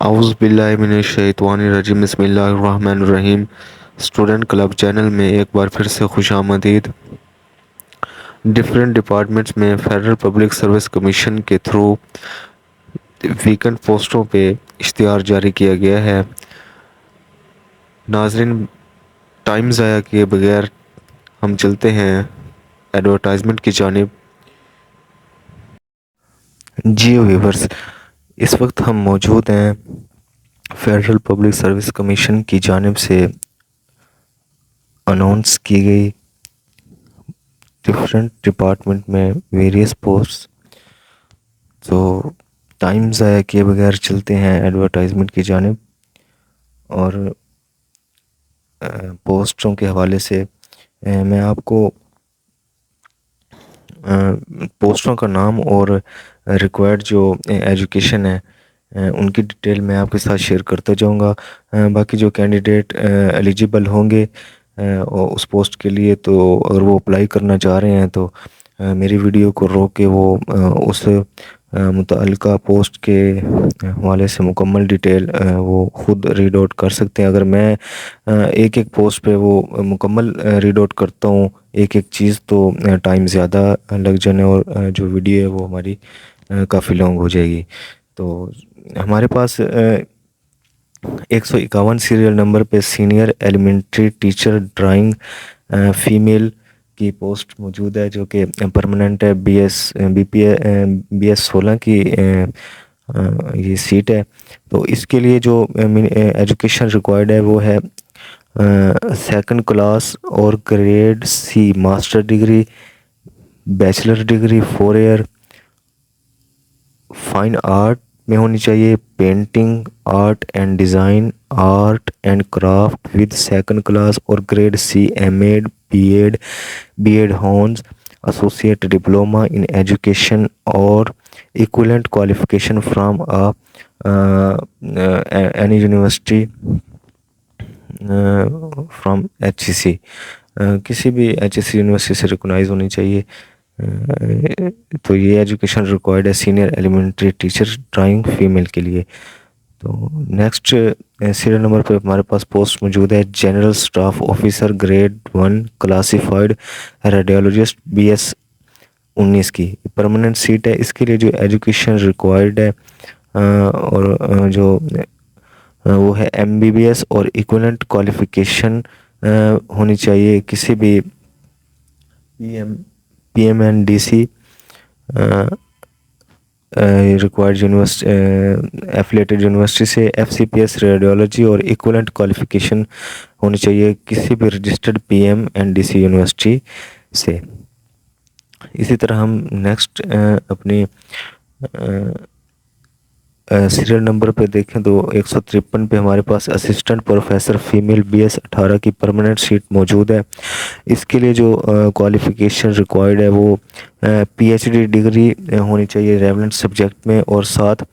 اعوذ باللہ من الشیطان الرجیم، بسم اللہ الرحمن الرحیم۔ اسٹوڈنٹ کلب چینل میں ایک بار پھر سے خوش آمدید۔ ڈفرینٹ ڈپارٹمنٹس میں فیڈرل پبلک سروس کمیشن کے تھرو ویکنڈ پوسٹوں پہ اشتہار جاری کیا گیا ہے۔ ناظرین، ٹائم ضائع کیے بغیر ہم چلتے ہیں ایڈورٹائزمنٹ کی جانب۔ جی ویورز، اس وقت ہم موجود ہیں فیڈرل پبلک سروس کمیشن کی جانب سے اناؤنس کی گئی ڈفرینٹ ڈپارٹمنٹ میں ویریس پوسٹ۔ تو ٹائم ضائع کیے بغیر چلتے ہیں ایڈورٹائزمنٹ کی جانب، اور پوسٹوں کے حوالے سے میں آپ کو پوسٹوں کا نام اور ریکوائرڈ جو ایجوکیشن ہے ان کی ڈیٹیل میں آپ کے ساتھ شیئر کرتا جاؤں گا۔ باقی جو کینڈیڈیٹ ایلیجیبل ہوں گے اس پوسٹ کے لیے، تو اگر وہ اپلائی کرنا چاہ رہے ہیں تو میری ویڈیو کو روک کے وہ اس متعلقہ پوسٹ کے حوالے سے مکمل ڈیٹیل وہ خود ریڈ آؤٹ کر سکتے ہیں۔ اگر میں ایک ایک پوسٹ پہ وہ مکمل ریڈ آؤٹ کرتا ہوں ایک ایک چیز، تو ٹائم زیادہ لگ جانے اور جو ویڈیو ہے وہ ہماری کافی لانگ ہو جائے گی۔ تو ہمارے پاس 151 سیریل نمبر پہ senior elementary teacher drawing female کی پوسٹ موجود ہے، جو کہ پرماننٹ ہے۔ بی ایس 16 کی یہ سیٹ ہے۔ تو اس کے لیے جو ایجوکیشن ریکوائرڈ ہے وہ ہے سیکنڈ کلاس اور grade C master degree, bachelor degree 4 year fine art میں ہونی چاہیے، painting, art and design, art and craft with second class اور grade C, M Ed, B Ed honours, associate diploma in education اور equivalent qualification from any university from H C C, کسی بھی H C university سے recognise ہونی چاہیے۔ تو یہ education required ہے senior elementary teacher drawing female کے لیے۔ تو نیکسٹ سیریل نمبر پہ ہمارے پاس پوسٹ موجود ہے general staff officer grade 1 classified radiologist, B S 19 کی پرماننٹ سیٹ ہے۔ اس کے لیے جو ایجوکیشن ریکوائرڈ ہے اور جو وہ ہے ایم بی بی ایس اور ایکویلنٹ کوالیفیکیشن ہونی چاہیے کسی بھی P M N D C required university affiliated university سے، F C P S radiology اور ایکویلنٹ کوالیفیکیشن ہونی چاہیے کسی بھی registered P M N D C university سے۔ اسی طرح ہم نیکسٹ اپنی سیریل نمبر پہ دیکھیں تو 153 پہ ہمارے پاس assistant professor female, B S 18 کی پرماننٹ سیٹ موجود ہے۔ اس کے لیے جو کوالیفیکیشن ریکوائرڈ ہے وہ پی ایچ ڈی ڈگری ہونی چاہیے ریلیونٹ سبجیکٹ میں، اور ساتھ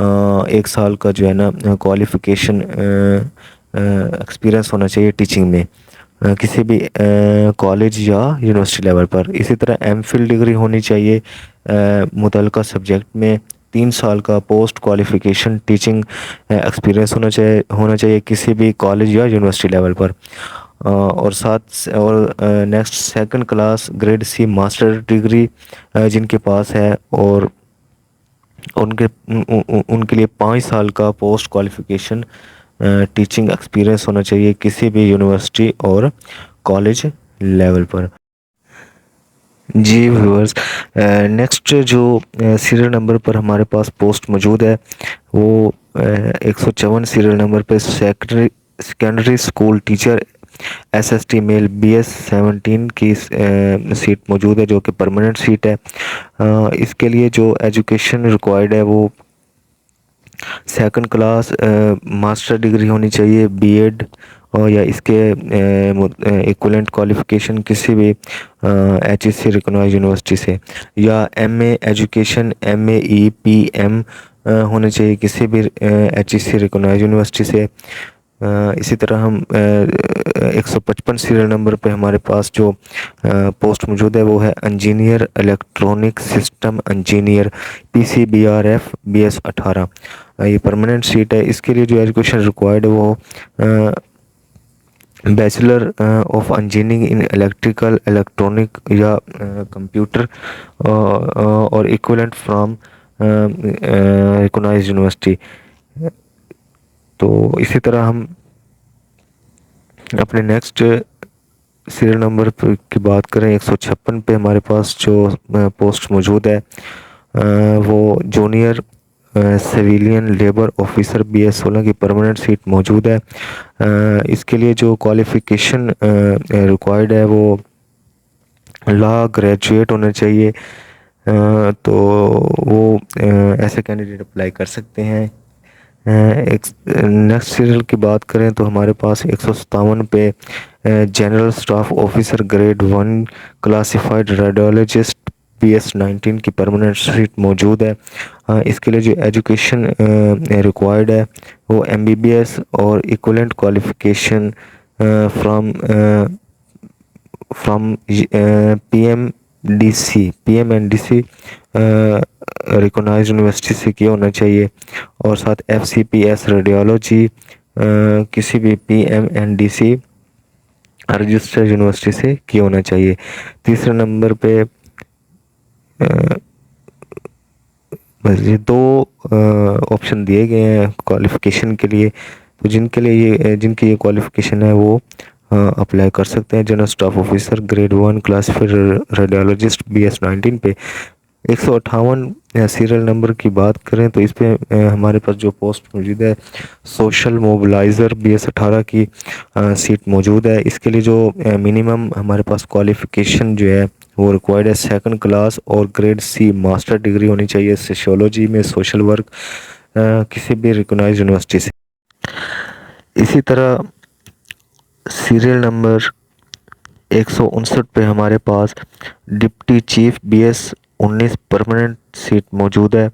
1 سال کا جو ہے نا کوالیفیکیشن ایکسپیرینس ہونا چاہیے ٹیچنگ میں کسی بھی کالج یا یونیورسٹی لیول پر۔ اسی طرح ایم فل ڈگری ہونی چاہیے متعلقہ سبجیکٹ میں، 3 سال کا پوسٹ کوالیفیکیشن ٹیچنگ ایکسپیرینس ہونا چاہیے کسی بھی کالج یا یونیورسٹی لیول پر، اور ساتھ next second class grade C master degree جن کے پاس ہے، اور ان کے لیے 5 سال کا پوسٹ کوالیفیکیشن ٹیچنگ ایکسپیرینس ہونا چاہیے کسی بھی یونیورسٹی اور کالج لیول پر۔ جی ویورز، نیکسٹ جو سیریل نمبر پر ہمارے پاس پوسٹ موجود ہے وہ 154 سیریل نمبر پہ secondary school teacher S S T male, B S 17 کی سیٹ موجود ہے، جو کہ پرماننٹ سیٹ ہے۔ اس کے لیے جو ایجوکیشن ریکوائرڈ ہے وہ سیکنڈ کلاس ماسٹر ڈگری ہونی چاہیے، بی ایڈ یا اس کے ایکویلنٹ کوالیفیکیشن کسی بھی H S C recognized university سے، یا M A education, M A E P M ہونے چاہیے کسی بھی H S C recognized university سے۔ اسی طرح ہم 155 سیریل نمبر پہ ہمارے پاس جو پوسٹ موجود ہے وہ ہے engineer electronic system engineer, P C B R F, B S 18۔ یہ پرماننٹ سیٹ ہے. اس کے لیے جو ایجوکیشن ریکوائرڈ ہے وہ bachelor of engineering in electrical electronic یا کمپیوٹر اور ایکولنٹ فرام ریکگنائزڈ یونیورسٹی. تو اسی طرح ہم اپنے نیکسٹ سیریل نمبر کی بات کریں 156 پہ ہمارے پاس جو پوسٹ موجود ہے وہ junior civilian labour officer BS16 کی پرماننٹ سیٹ موجود ہے. اس کے لیے جو کوالیفیکیشن ریکوائرڈ ہے وہ لا گریجویٹ ہونا چاہیے. تو وہ ایسے کینڈیڈیٹ اپلائی کر سکتے ہیں. نیکسٹ سیریل کی بات کریں تو ہمارے پاس 157 پہ general staff officer grade 1 classified radiologist BS19 کی پرماننٹ سیٹ موجود ہے. اس کے لیے جو ایجوکیشن ریکوائرڈ ہے وہ MBBS اور equivalent qualification from PMNDC recognized university سے کیا ہونا چاہیے, اور ساتھ FCPS ریڈیولوجی کسی بھی PMNDC رجسٹرڈ یونیورسٹی سے کیا ہونا چاہیے. تیسرے نمبر پہ بس یہ 2 آپشن دیے گئے ہیں کوالیفیکیشن کے لیے, تو جن کی یہ کوالیفیکیشن ہے وہ اپلائی کر سکتے ہیں. General staff officer grade 1 classified radiologist BS19 پہ. 158 سیریل نمبر کی بات کریں تو اس پہ ہمارے پاس جو پوسٹ موجود ہے سوشل موبلائزر BS18 کی سیٹ موجود ہے. اس کے لیے جو منیمم ہمارے پاس کوالیفیکیشن جو ہے وہ ریکوائرڈ ہے 2nd کلاس اور گریڈ C ماسٹر ڈگری ہونی چاہیے سوشیولوجی میں, سوشل ورک کسی بھی ریکگنائزڈ یونیورسٹی سے. اسی طرح سیریل نمبر 159 پہ ہمارے پاس deputy chief BS19 permanent seat موجود ہے.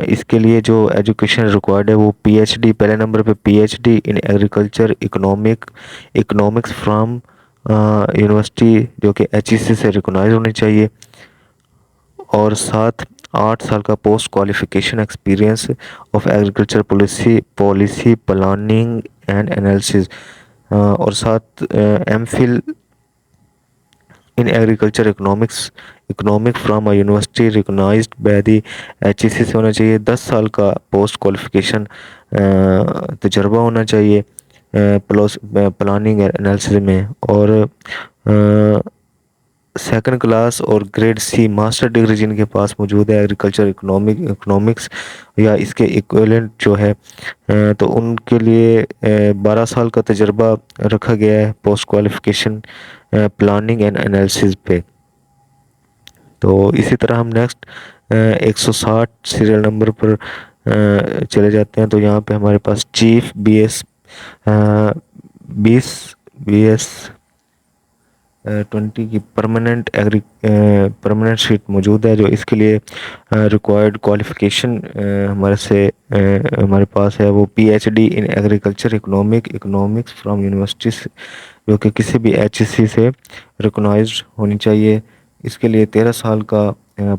اس کے لیے جو ایجوکیشن ریکوائرڈ ہے وہ PhD, پہلے نمبر پہ PhD in agriculture economics from university جو کہ HEC سے ریکگنائز ہونی چاہیے, اور ساتھ 8 سال کا post qualification experience of agriculture policy planning and analysis, اور ساتھ MPhil in agriculture economic from university recognised by the HEC سے ہونا چاہیے. 10 سال کا پوسٹ کوالیفیکیشن تجربہ ہونا چاہیے پلاننگ اینڈ انالیسز میں, اور 2nd کلاس اور گریڈ C ماسٹر ڈگری جن کے پاس موجود ہے ایگریکلچر اکنامکس یا اس کے ایکویلنٹ جو ہے تو ان کے لیے 12 سال کا تجربہ رکھا گیا ہے post qualification planning and analysis پہ. تو اسی طرح ہم نیکسٹ 160 سیریل نمبر پر چلے جاتے ہیں. تو یہاں پہ ہمارے پاس چیف BS20 کی پرماننٹ سیٹ موجود ہے. جو اس کے لیے ریکوائرڈ کوالیفیکیشن ہمارے پاس ہے وہ PhD in agriculture economics from university جو کہ کسی بھی HEC سے ریکگنائزڈ ہونی چاہیے. اس کے لیے 13 سال کا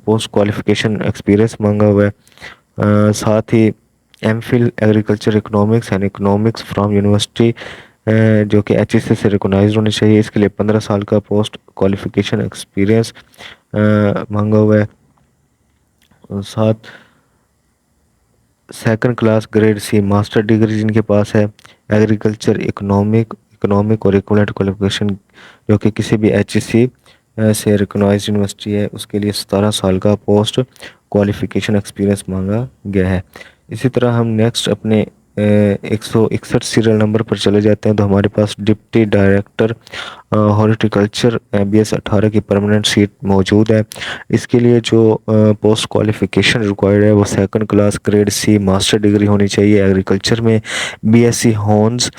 پوسٹ کوالیفیکیشن ایکسپیرینس مانگا ہوا ہے. ساتھ ہی MPhil agriculture economics from university جو کہ HEC سے ریکگنائزڈ ہونی چاہیے. اس کے لیے 15 سال کا پوسٹ کوالیفیکیشن ایکسپیرینس مانگا ہوا ہے. ساتھ 2nd class grade C master degree جن کے پاس ہے ایگریکلچر اکنامک اور ایکولنٹ کوالیفیکیشن جو کہ کسی بھی HEC سے ریکگنائزڈ یونیورسٹی ہے, اس کے لیے 17 سال کا پوسٹ کوالیفیکیشن ایکسپیرینس مانگا گیا ہے. اسی طرح ہم نیکسٹ اپنے 161 سیریل نمبر پر چلے جاتے ہیں. تو ہمارے پاس ڈپٹی ڈائریکٹر ہارٹیکلچر BS18 کی پرماننٹ سیٹ موجود ہے. اس کے لیے جو پوسٹ کوالیفیکیشن ریکوائرڈ ہے وہ 2nd class grade C master degree ہونی چاہیے ایگریکلچر میں, BSc ہونز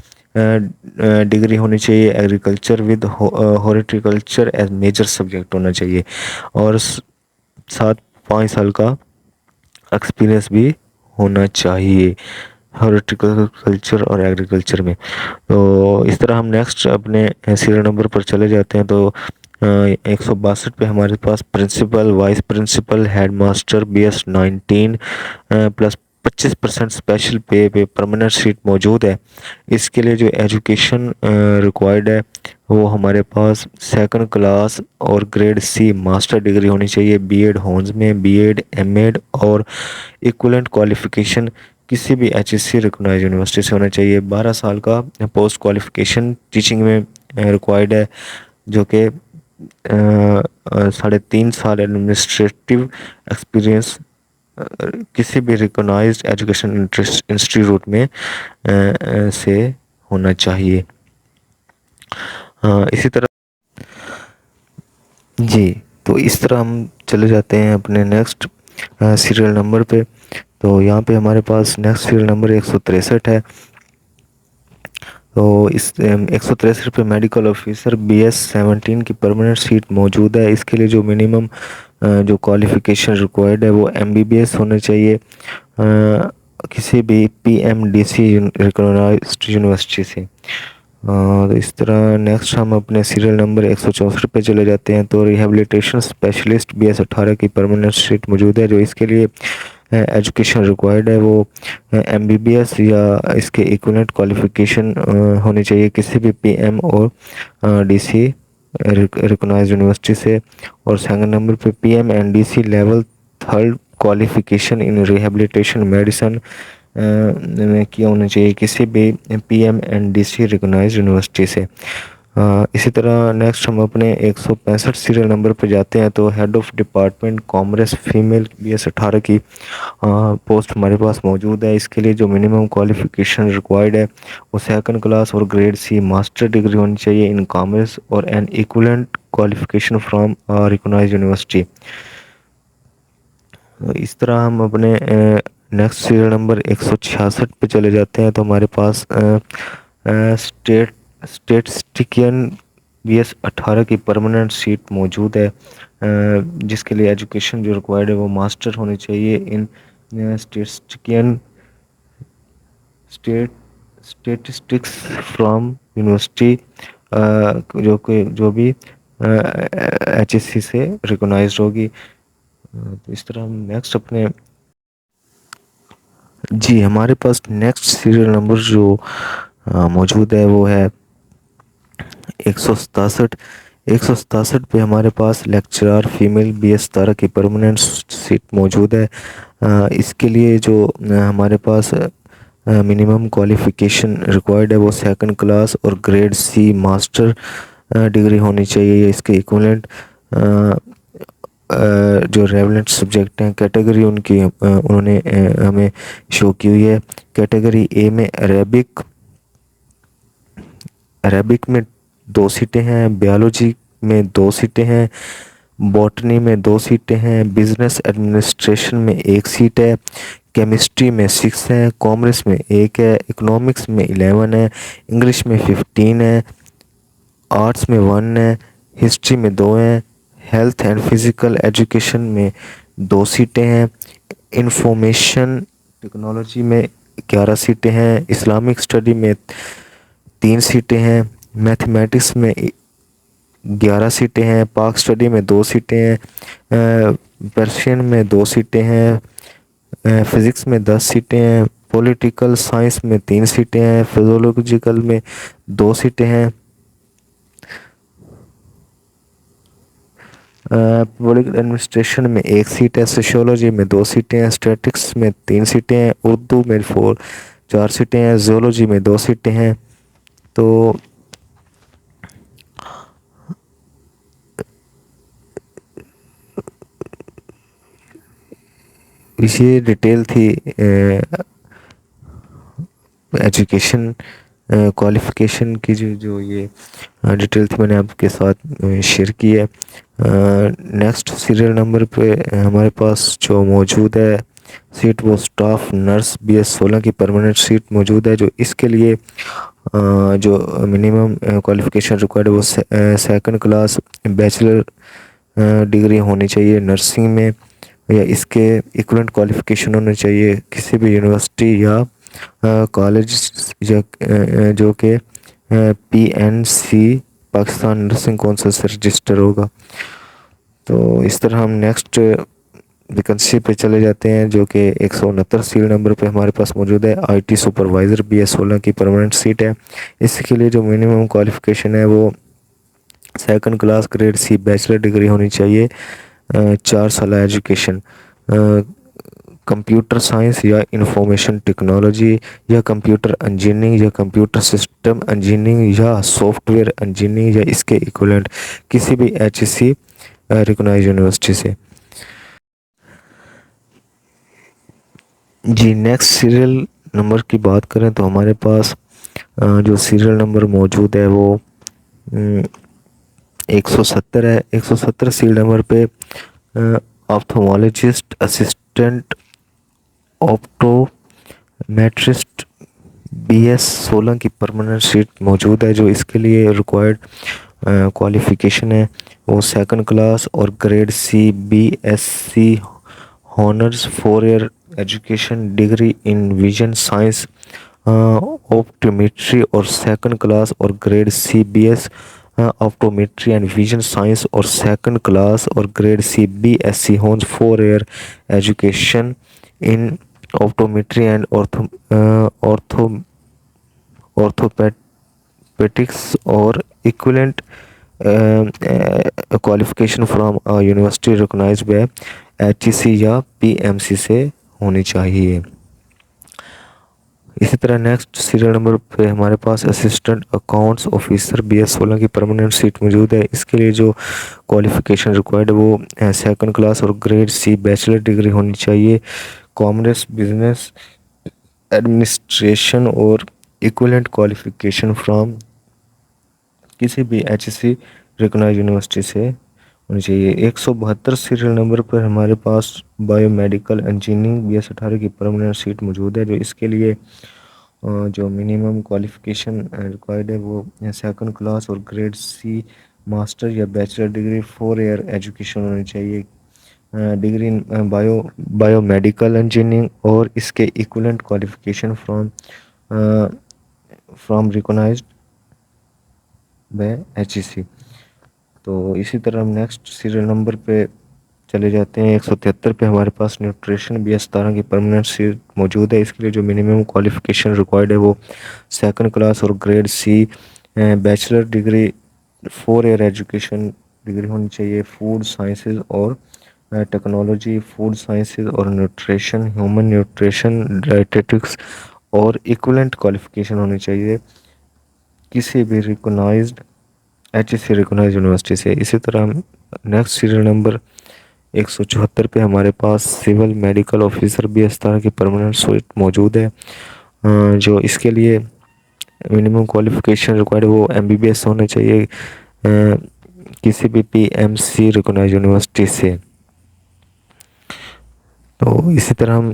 ڈگری ہونی چاہیے agriculture with horticulture as major subject ہونا چاہیے, اور ساتھ 5 سال کا ایکسپیرینس بھی ہونا چاہیے ہارٹیکلچر اور ایگریکلچر میں. تو اس طرح ہم نیکسٹ اپنے سیریل نمبر پر چلے جاتے ہیں. تو 162 پہ ہمارے پاس principal vice principal head master BS19 plus 25% special پہ پرماننٹ سیٹ موجود ہے. اس کے لیے جو ایجوکیشن ریکوائرڈ ہے وہ ہمارے پاس سیکنڈ کلاس اور گریڈ سی ماسٹر ڈگری ہونی چاہیے. بی ایڈ ہونز میں بی ایڈ ایم ایڈ اور ایکولنٹ کوالیفیکیشن کسی بھی H S C recognize university سے ہونا چاہیے. 12 سال کا پوسٹ کوالیفیکیشن ٹیچنگ میں ریکوائرڈ ہے جو کہ 3.5 سال ایڈمنسٹریٹو ایکسپیرئنس کسی بھی ریکگنائزڈ ایجوکیشن انسٹیٹیوٹ میں سے ہونا چاہیے. اسی طرح جی تو اس طرح ہم چلے جاتے ہیں اپنے نیکسٹ سیریل نمبر پہ. تو یہاں پہ ہمارے پاس نیکسٹ سیریل نمبر 163 ہے. تو اس 163 پہ میڈیکل آفیسر BS-17 کی پرماننٹ سیٹ موجود ہے. اس کے لیے جو منیمم جو کوالیفیکیشن ریکوائرڈ ہے وہ MBBS ہونا چاہیے کسی بھی PMDC ریکگنائزڈ یونیورسٹی سے. اس طرح نیکسٹ ہم اپنے سیریل نمبر 164 پہ چلے جاتے ہیں. تو ریہیبلیٹیشن اسپیشلسٹ BS-18 کی پرماننٹ سیٹ موجود ہے. جو اس کے لیے ایجوکیشن ریکوائرڈ ہے وہ MBBS یا اس کے ایکولنٹ کوالیفیکیشن ہونی چاہیے کسی بھی PM اور DC ریکگنائزڈ یونیورسٹی سے. اور سیکنڈ نمبر پہ PMNDC لیول 3 کوالیفیکیشن ان ریہیبلیٹیشن میڈیسن میں کیا ہونا چاہیے کسی بھی PMNDC ریکگنائزڈ یونیورسٹی سے. اسی طرح نیکسٹ ہم اپنے 165 سیریل نمبر پہ جاتے ہیں. تو head of department commerce female BS-18 کی پوسٹ ہمارے پاس موجود ہے. اس کے لیے جو منیمم کوالیفیکیشن ریکوائرڈ ہے وہ سیکنڈ کلاس اور گریڈ سی ماسٹر ڈگری ہونی چاہیے ان کامرس اور an equivalent qualification from recognised university. اس طرح ہم اپنے نیکسٹ سیریل نمبر 166 پہ چلے جاتے ہیں. تو ہمارے پاس اسٹیٹسٹیکین BS-18 کی پرماننٹ سیٹ موجود ہے جس کے لیے ایجوکیشن جو ریکوائرڈ ہے وہ ماسٹر ہونی چاہیے ان اسٹیٹسٹکس فرام یونیورسٹی جو بھی HSC سے ریکگنائزڈ ہوگی. تو اس طرح ہم نیکسٹ اپنے جی ہمارے پاس نیکسٹ سیریل نمبر جو موجود ہے وہ ہے 167 پہ ہمارے پاس لیکچرار فیمیل BS-17 کی پرماننٹ سیٹ موجود ہے. اس کے لیے جو ہمارے پاس منیمم کوالیفیکیشن ریکوائرڈ ہے وہ سیکنڈ کلاس اور گریڈ سی ماسٹر ڈگری ہونی چاہیے. اس کے ایکویلنٹ جو ریلیونٹ سبجیکٹ ہیں کیٹیگری ان کی انہوں نے ہمیں شو کی ہوئی ہے. کیٹیگری A میں عربک میں 2 سیٹیں ہیں, بیالوجی میں 2 سیٹیں ہیں, بوٹنی میں 2 سیٹیں ہیں, بزنس ایڈمنسٹریشن میں 1 سیٹ ہے, کیمسٹری میں 6 ہیں, کامرس میں 1 ہے, اکنامکس میں 11 ہے, انگلش میں 15 ہے, آرٹس میں 1 ہے, ہسٹری میں 2 ہیں, ہیلتھ اینڈ فزیکل ایجوکیشن میں 2 سیٹیں ہیں, انفارمیشن ٹیکنالوجی میں 11 سیٹیں ہیں, اسلامک اسٹڈی میں 3 سیٹیں ہیں, میتھمیٹکس میں 11 سیٹیں ہیں, پاک اسٹڈی میں 2 سیٹیں ہیں, پرشین میں 2 سیٹیں ہیں, فزکس میں 10 سیٹیں ہیں, پولیٹیکل سائنس میں 3 سیٹیں ہیں, فزیولوجیکل میں 2 سیٹیں ہیں, پبلک ایڈمنسٹریشن میں 1 سیٹ ہے, سوشیولوجی میں 2 سیٹیں ہیں, اسٹیٹکس میں 3 سیٹیں ہیں, اردو میں 4 سیٹیں ہیں, زیولوجی میں 2 سیٹیں ہیں. تو یہ ڈیٹیل تھی ایجوکیشن کوالیفیکیشن کی جو یہ ڈیٹیل تھی میں نے آپ کے ساتھ شیئر کی ہے. نیکسٹ سیریل نمبر پہ ہمارے پاس جو موجود ہے سیٹ وہ اسٹاف نرس BS-16 کی پرماننٹ سیٹ موجود ہے. جو اس کے لیے جو منیمم کوالیفیکیشن ریکوائرڈ ہے وہ سیکنڈ کلاس بیچلر ڈگری ہونی چاہیے نرسنگ میں یا اس کے ایکولنٹ کوالیفیکیشن ہونا چاہیے کسی بھی یونیورسٹی یا کالج جو کہ PNC پاکستان نرسنگ کونسل سے رجسٹر ہوگا. تو اس طرح ہم نیکسٹ ویکنسی پہ چلے جاتے ہیں جو کہ 169 سیریل نمبر پہ ہمارے پاس موجود ہے. آئی ٹی سپروائزر BS16 کی پرماننٹ سیٹ ہے. اس کے لیے جو منیمم کوالیفیکیشن ہے وہ second class grade C bachelor degree ہونی چاہیے. 4 سالہ ایجوکیشن کمپیوٹر سائنس یا انفارمیشن ٹیکنالوجی یا کمپیوٹر انجینئرنگ یا کمپیوٹر سسٹم انجینئرنگ یا سافٹ ویئر انجینئرنگ یا اس کے ایکولنٹ کسی بھی HEC ریکگنائز یونیورسٹی سے. جی نیکسٹ سیریل نمبر کی بات کریں تو ہمارے پاس جو سیریل نمبر موجود ہے وہ 170 ہے. 170 سیریل نمبر پہ آپتھمالوجسٹ اسسٹنٹ آپٹومیٹرسٹ BS16 کی پرماننٹ سیٹ موجود ہے. جو اس کے لیے ریکوائرڈ کوالیفیکیشن ہے وہ سیکنڈ کلاس اور grade C BSc honours 4 year education degree in vision science optometry اور سیکنڈ کلاس اور grade C BS optometry and vision science اور سیکنڈ کلاس اور grade C BSc honours 4 year education in optometry and orthopaedics اور equivalent qualification from university recognised by HEC یا PMC سے ہونی چاہیے. اسی طرح نیکسٹ سیریل نمبر پہ ہمارے پاس اسسٹنٹ اکاؤنٹس آفیسر BS16 کی پرماننٹ سیٹ موجود ہے. اس کے لیے جو کوالیفیکیشن ریکوائرڈ ہے وہ سیکنڈ کلاس اور گریڈ C بیچلر ڈگری ہونی چاہیے. کامرس بزنس ایڈمنسٹریشن اور ایکولنٹ کوالیفیکیشن فرام کسی بھی HEC ریکگنائزڈ یونیورسٹی سے ہونی چاہیے. 172 سیریل نمبر پر ہمارے پاس بایو میڈیکل انجینئرنگ BS18 کی پرماننٹ سیٹ موجود ہے. جو اس کے لیے جو منیمم کوالیفیکیشن ریکوائرڈ ہے وہ سیکنڈ کلاس اور گریڈ C ماسٹر یا بیچلر ڈگری 4 ایئر ایجوکیشن ہونی چاہیے. Degree in biomedical engineering اور اس کے equivalent qualification from recognized by HEC. تو اسی طرح ہم نیکسٹ سیریل نمبر پہ چلے جاتے ہیں. 173 پہ ہمارے پاس نیوٹریشن BS17 کی پرماننٹ سیٹ موجود ہے. اس کے لیے جو منیمم کوالیفیکیشن ریکوائرڈ ہے وہ سیکنڈ کلاس اور grade C bachelor degree 4 year education degree ہونی چاہیے. فوڈ سائنسز اور ٹیکنالوجی فوڈ سائنسز اور نیوٹریشن ہیومن نیوٹریشن ڈائٹیٹکس اور ایکولنٹ کوالیفیکیشن ہونی چاہیے کسی بھی ریکگنائزڈ HEC ریکگنائزڈ یونیورسٹی سے. اسی طرح نیکسٹ سیریل نمبر 174 پہ ہمارے پاس سول میڈیکل آفیسر BS17 کی پرماننٹ سیٹ موجود ہے. جو اس کے لیے منیمم کوالیفیکیشن ریکوائرڈ ہے وہ MBBS ہونا چاہیے کسی بھی PMC ریکگنائزڈ یونیورسٹی سے. تو اسی طرح ہم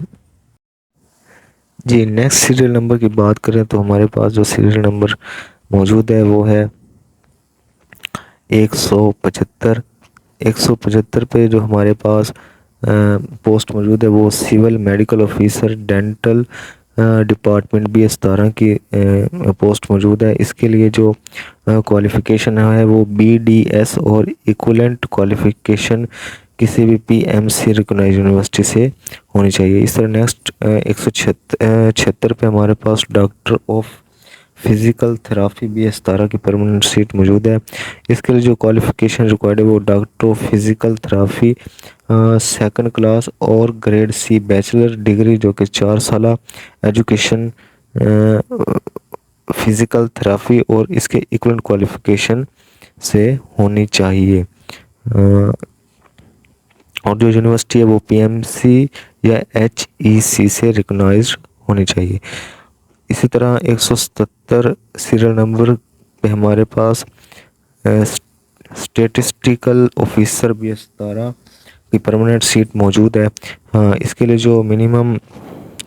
جی نیکسٹ سیریل نمبر کی بات کریں تو ہمارے پاس جو سیریل نمبر موجود ہے وہ ہے 175. 175 پہ جو ہمارے پاس پوسٹ موجود ہے وہ civil medical officer dental department BS17 کی پوسٹ موجود ہے. اس کے لیے جو کوالیفیکیشن ہے وہ BDS اور ایکولنٹ کوالیفیکیشن کسی بھی PMC ریکگنائزڈ یونیورسٹی سے ہونی چاہیے. اس طرح نیکسٹ 176 پہ ہمارے پاس doctor of physical therapy BS17 کی پرماننٹ سیٹ موجود ہے. اس کے لیے جو کوالیفیکیشن ریکوائرڈ ہے وہ doctor of physical therapy second class اور گریڈ C بیچلر ڈگری جو کہ 4 سالہ ایجوکیشن فزیکل تھراپی اور اس کے ایکولنٹ کوالیفیکیشن سے ہونی چاہیے. اور جو یونیورسٹی ہے وہ PMC یا HEC سے ریکگنائزڈ ہونی چاہیے. اسی طرح 177 سیریل نمبر پہ ہمارے پاس اسٹیٹسٹیکل آفیسر BS17 کی پرماننٹ سیٹ موجود ہے. اس کے لیے جو منیمم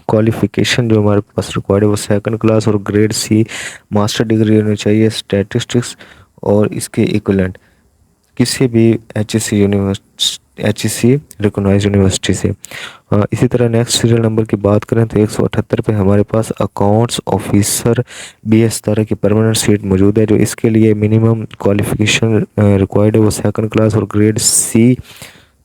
کوالیفیکیشن جو ہمارے پاس ریکوائرڈ ہے وہ سیکنڈ کلاس اور گریڈ C ماسٹر ڈگری ہونی چاہیے اسٹیٹسٹکس اور اس کے ایکولنٹ کسی بھی HEC ریکگنائزڈ یونیورسٹی سے. اسی طرح نیکسٹ سیریل نمبر کی بات کریں تو 178 پہ ہمارے پاس اکاؤنٹس آفیسر BS17 کی پرماننٹ سیٹ موجود ہے. جو اس کے لیے منیمم کوالیفیکیشن ریکوائرڈ ہے وہ سیکنڈ کلاس اور grade C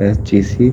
HEC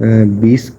20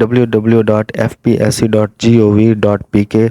www.fpsc.gov.pk,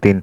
3,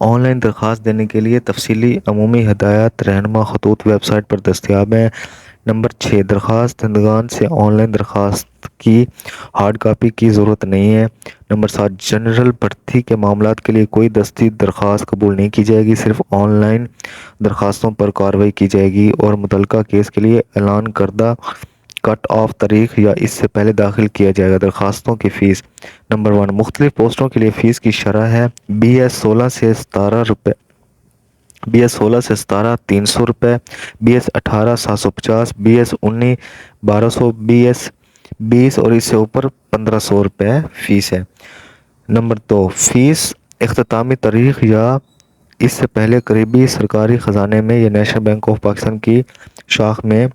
online درخواست دینے کے لیے تفصیلی عمومی ہدایات رہنما خطوط ویب سائٹ پر دستیاب ہیں۔ نمبر 6، درخواست دہندگان سے آن لائن درخواست کی ہارڈ کاپی کی ضرورت نہیں ہے۔ نمبر 7، جنرل بھرتی کے معاملات کے لیے کوئی دستی درخواست قبول نہیں کی جائے گی، صرف آن لائن درخواستوں پر کارروائی کی جائے گی اور متعلقہ کیس کے لیے اعلان کردہ کٹ آف تاریخ یا اس سے پہلے داخل کیا جائے گا۔ درخواستوں کی فیس۔ نمبر 1، مختلف پوسٹوں کے لیے فیس کی شرح ہے۔ بی ایس 16 سے 17 روپے، بی ایس 16 سے 17 300 روپے، be S 18 750، be S 19 1200، B S 20 اور اس سے اوپر 1500 روپے فیس ہے۔ نمبر 2، فیس اختتامی تاریخ یا اس سے پہلے قریبی سرکاری خزانے میں یا نیشنل بینک آف پاکستان کی شاخ میں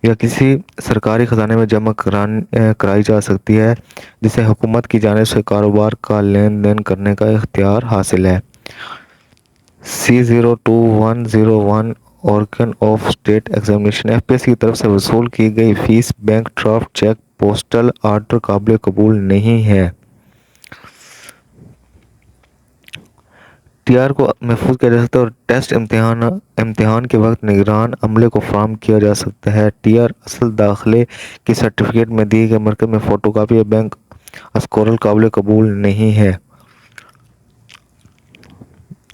یا کسی سرکاری خزانے میں جمع کرائی جا سکتی ہے، جسے حکومت کی جانب سے کاروبار کا لین دین کرنے کا اختیار حاصل ہے۔ C02101 organ of state examination, FPSC کی طرف سے وصول کی گئی fee bank draft cheque postal order قابل قبول نہیں ہے۔ ٹی آر کو محفوظ کیا جا سکتا ہے اور ٹیسٹ امتحان کے وقت نگران عملے کو فراہم کیا جا سکتا ہے۔ ٹی آر اصل داخلے کی سرٹیفکیٹ میں دی گئے مرکز میں فوٹو کاپی یا بینک اسکرول قابل قبول نہیں ہے۔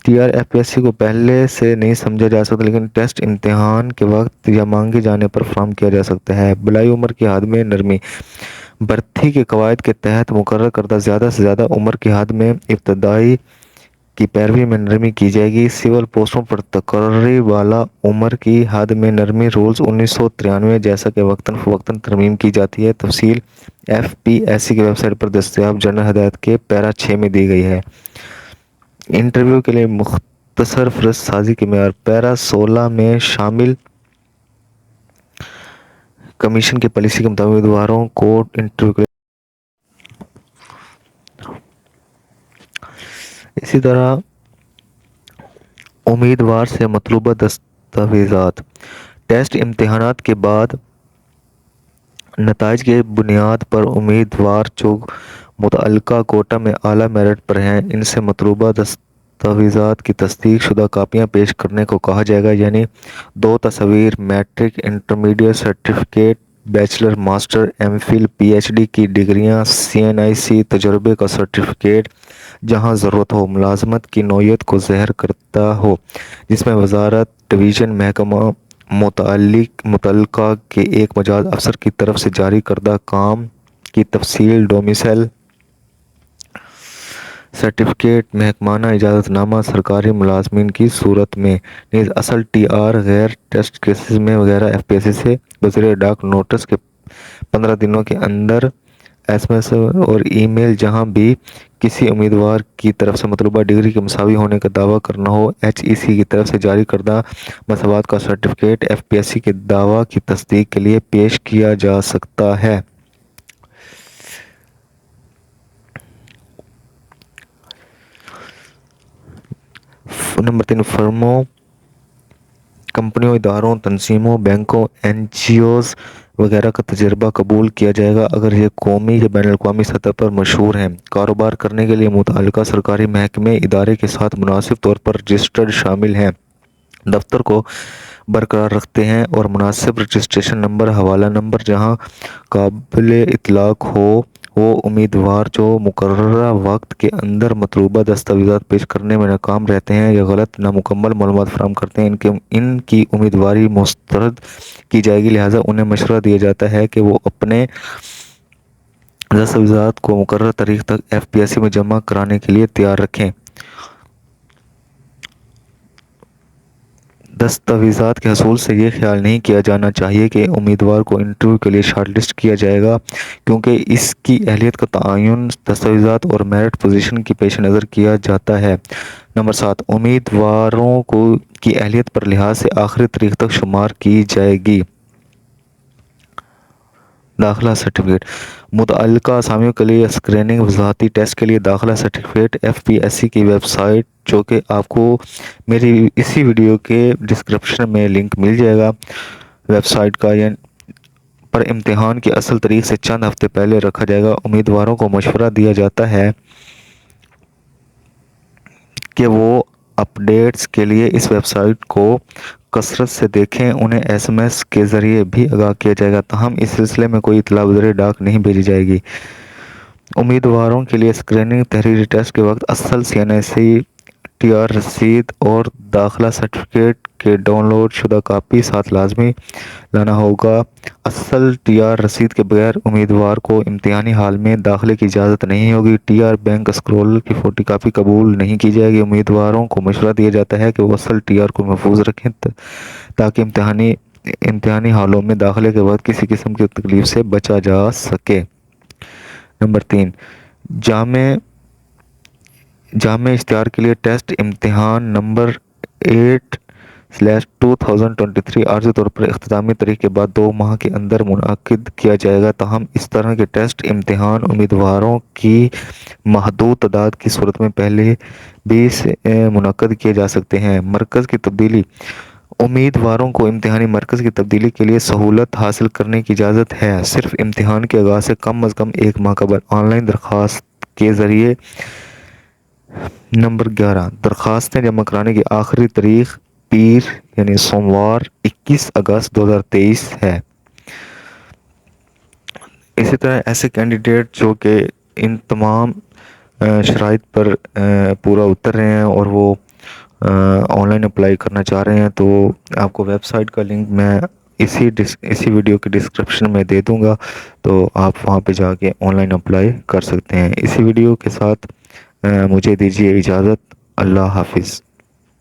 ٹی آر FPSC کو پہلے سے نہیں سمجھا جا سکتا لیکن ٹیسٹ امتحان کے وقت یا مانگے جانے پر فراہم کیا جا سکتا ہے۔ بلائی عمر کی حد میں نرمی، بھرتی کے قواعد کے تحت مقرر کردہ زیادہ سے زیادہ عمر کی حد میں ابتدائی کی پیروی میں نرمی کی جائے گی۔ سول پوسٹوں پر تقرری والا عمر کی حد میں نرمی رولز 1993 جیسا کہ وقتاً فوقتاً ترمیم کی جاتی ہے۔ تفصیل FPSC کی ویب سائٹ پر دستیاب جنرل ہدایت کے پیرا 6 میں دی گئی ہے۔ انٹرویو کے لیے مختصر فہرست سازی کے معیار، پیرا 16 میں شامل کمیشن کی پالیسی کے مطابق امیدواروں کو انٹرویو کے اسی طرح امیدوار سے مطلوبہ دستاویزات، ٹیسٹ امتحانات کے بعد نتائج کی بنیاد پر امیدوار جو متعلقہ کوٹا میں اعلیٰ میرٹ پر ہیں ان سے مطلوبہ دستاویزات کی تصدیق شدہ کاپیاں پیش کرنے کو کہا جائے گا، یعنی 2 تصاویر، matric, intermediate certificate, bachelor, master, M Phil, PhD کی ڈگریاں، CNIC تجربے کا سرٹیفکیٹ جہاں ضرورت ہو، ملازمت کی نوعیت کو ظاہر کرتا ہو جس میں وزارت، ڈویژن، محکمہ متعلقہ کے ایک مجاز افسر کی طرف سے جاری کردہ کام کی تفصیل، ڈومیسائل سرٹیفکیٹ، محکمانہ اجازت نامہ سرکاری ملازمین کی صورت میں نیز اصل ٹی آر غیر ٹیسٹ کیسز میں وغیرہ FPSC سے بذریعہ ڈاک نوٹس کے 15 دنوں کے اندر SMS اور ای میل جہاں بھی کسی امیدوار کی طرف سے مطلوبہ ڈگری کے مساوی ہونے کا دعویٰ کرنا ہو، HEC کی طرف سے جاری کردہ مساوات کا سرٹیفکیٹ FPSC کے دعویٰ کی تصدیق کے لیے پیش کیا جا سکتا ہے۔ نمبر 3، فرموں، کمپنیوں، اداروں، تنظیموں، بینکوں، NGOs وغیرہ کا تجربہ قبول کیا جائے گا اگر یہ قومی یا بین الاقوامی سطح پر مشہور ہیں، کاروبار کرنے کے لیے متعلقہ سرکاری محکمے ادارے کے ساتھ مناسب طور پر رجسٹرڈ شامل ہیں، دفتر کو برقرار رکھتے ہیں اور مناسب رجسٹریشن نمبر، حوالہ نمبر جہاں قابل اطلاق ہو، وہ امیدوار جو مقررہ وقت کے اندر مطلوبہ دستاویزات پیش کرنے میں ناکام رہتے ہیں یا غلط، نامکمل معلومات فراہم کرتے ہیں، ان کی امیدواری مسترد کی جائے گی، لہٰذا انہیں مشورہ دیا جاتا ہے کہ وہ اپنے دستاویزات کو مقررہ تاریخ تک FPSC میں جمع کرانے کے لیے تیار رکھیں۔ دستاویزات کے حصول سے یہ خیال نہیں کیا جانا چاہیے کہ امیدوار کو انٹرویو کے لیے شارٹ لسٹ کیا جائے گا، کیونکہ اس کی اہلیت کا تعین دستاویزات اور میرٹ پوزیشن کی پیش نظر کیا جاتا ہے۔ نمبر 7، امیدواروں کی اہلیت پر لحاظ سے آخری تاریخ تک شمار کی جائے گی۔ داخلہ سرٹیفکیٹ، متعلقہ اسامیوں کے لیے اسکریننگ وضاحتی ٹیسٹ کے لیے داخلہ سرٹیفکیٹ FPSC کی ویب سائٹ، جو کہ آپ کو میری اسی ویڈیو کے ڈسکرپشن میں لنک مل جائے گا، ویب سائٹ کا پر امتحان کی اصل تاریخ سے چند ہفتے پہلے رکھا جائے گا۔ امیدواروں کو مشورہ دیا جاتا ہے کہ وہ اپڈیٹس کے لیے اس ویب سائٹ کو کثرت سے دیکھیں. انہیں SMS کے ذریعے بھی آگاہ کیا جائے گا، تاہم اس سلسلے میں کوئی اطلاع بذریعہ ڈاک نہیں بھیجی جائے گی. امیدواروں کے لیے اسکریننگ تحریری ٹیسٹ کے وقت اصل CNSE ٹی آر رسید اور داخلہ سرٹیفکیٹ کے ڈاؤن لوڈ شدہ کاپی ساتھ لازمی لانا ہوگا. اصل ٹی آر رسید کے بغیر امیدوار کو امتحانی ہال میں داخلے کی اجازت نہیں ہوگی. ٹی آر بینک اسکرول کی فوٹو کاپی قبول نہیں کی جائے گی. امیدواروں کو مشورہ دیا جاتا ہے کہ وہ اصل ٹی آر کو محفوظ رکھیں تاکہ امتحانی ہالوں میں داخلے کے وقت کسی قسم کی تکلیف سے بچا جا سکے. نمبر 3، جامع اشتہار کے لیے ٹیسٹ امتحان نمبر 8/2023 عارضی طور پر اختتامی تاریخ کے بعد 2 ماہ کے اندر منعقد کیا جائے گا، تاہم اس طرح کے ٹیسٹ امتحان امیدواروں کی محدود تعداد کی صورت میں پہلے بھی منعقد کیے جا سکتے ہیں. مرکز کی تبدیلی. امیدواروں کو امتحانی مرکز کی تبدیلی کے لیے سہولت حاصل کرنے کی اجازت ہے، صرف امتحان کے آغاز سے کم از کم 1 ماہ قبل آن لائن درخواست کے ذریعے. نمبر 11، درخواستیں جمع کرانے کی آخری تاریخ پیر یعنی سوموار 21 اگست 2023 ہے. اسی طرح ایسے کینڈیڈیٹ جو کہ ان تمام شرائط پر پورا اتر رہے ہیں اور وہ آن لائن اپلائی کرنا چاہ رہے ہیں، تو آپ کو ویب سائٹ کا لنک میں اسی ویڈیو کی ڈسکرپشن میں دے دوں گا، تو آپ وہاں پہ جا کے آن لائن اپلائی کر سکتے ہیں. اسی ویڈیو کے ساتھ مجھے دیجیے اجازت. اللہ حافظ.